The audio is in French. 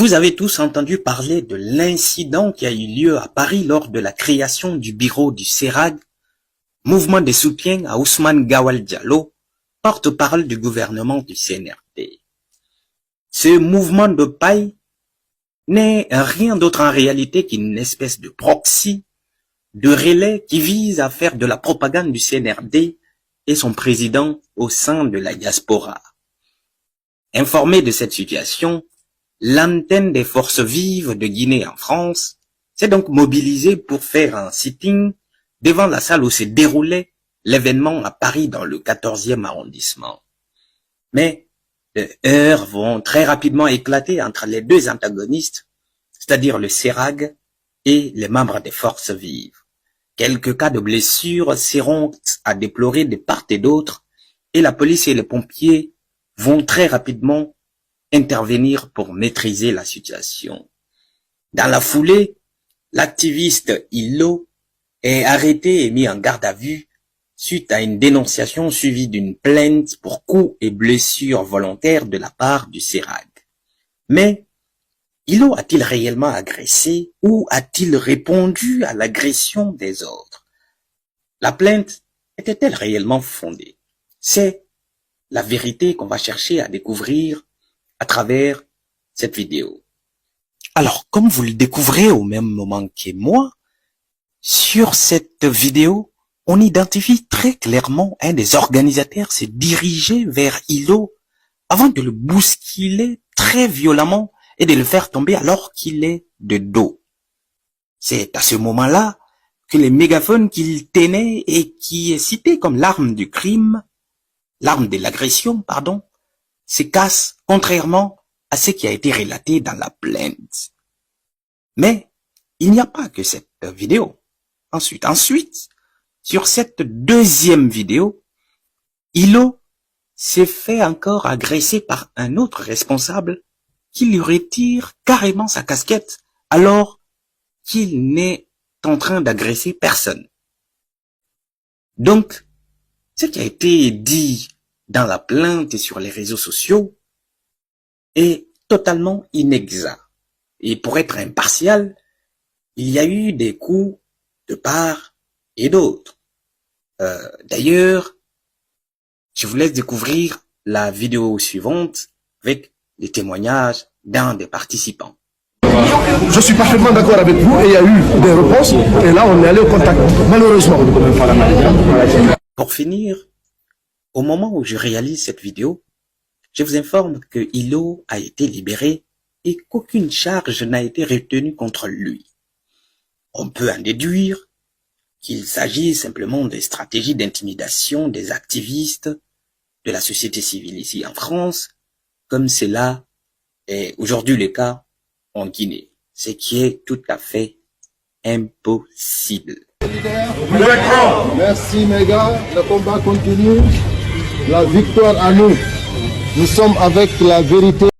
Vous avez tous entendu parler de l'incident qui a eu lieu à Paris lors de la création du bureau du CERAG, mouvement de soutien à Ousmane Gawal Diallo, porte-parole du gouvernement du CNRD. Ce mouvement de paille n'est rien d'autre en réalité qu'une espèce de proxy, de relais qui vise à faire de la propagande du CNRD et son président au sein de la diaspora. Informé de cette situation, l'antenne des forces vives de Guinée en France s'est donc mobilisée pour faire un sitting devant la salle où se déroulait l'événement à Paris dans le 14e arrondissement. Mais les heurts vont très rapidement éclater entre les deux antagonistes, c'est-à-dire le CERAG et les membres des forces vives. Quelques cas de blessures seront à déplorer de part et d'autre, et la police et les pompiers vont très rapidement intervenir pour maîtriser la situation. Dans la foulée, l'activiste Ilo est arrêté et mis en garde à vue suite à une dénonciation suivie d'une plainte pour coups et blessures volontaires de la part du CERAG. Mais Ilo a-t-il réellement agressé ou a-t-il répondu à l'agression des autres? La plainte était-elle réellement fondée? C'est la vérité qu'on va chercher à découvrir à travers cette vidéo. Alors, comme vous le découvrez au même moment que moi, sur cette vidéo, on identifie très clairement un des organisateurs se diriger vers Ilo avant de le bousculer très violemment et de le faire tomber alors qu'il est de dos. C'est à ce moment-là que le mégaphone qu'il tenait et qui est cité comme l'arme du crime, l'arme de l'agression, pardon, se casse contrairement à ce qui a été relaté dans la plainte. Mais il n'y a pas que cette vidéo. Ensuite, sur cette deuxième vidéo, Ilo s'est fait encore agresser par un autre responsable qui lui retire carrément sa casquette alors qu'il n'est en train d'agresser personne. Donc, ce qui a été dit dans la plainte et sur les réseaux sociaux est totalement inexact. Et pour être impartial, il y a eu des coups de part et d'autre. D'ailleurs, je vous laisse découvrir la vidéo suivante avec les témoignages d'un des participants. Je suis parfaitement d'accord avec vous et il y a eu des réponses et là on est allé au contact, malheureusement. Pour finir, au moment où je réalise cette vidéo, je vous informe que Ilo a été libéré et qu'aucune charge n'a été retenue contre lui. On peut en déduire qu'il s'agit simplement de stratégies d'intimidation des activistes de la société civile ici en France, comme cela est aujourd'hui le cas en Guinée, ce qui est tout à fait impossible. Merci mes gars, le combat continue, la victoire à nous. Nous sommes avec la vérité.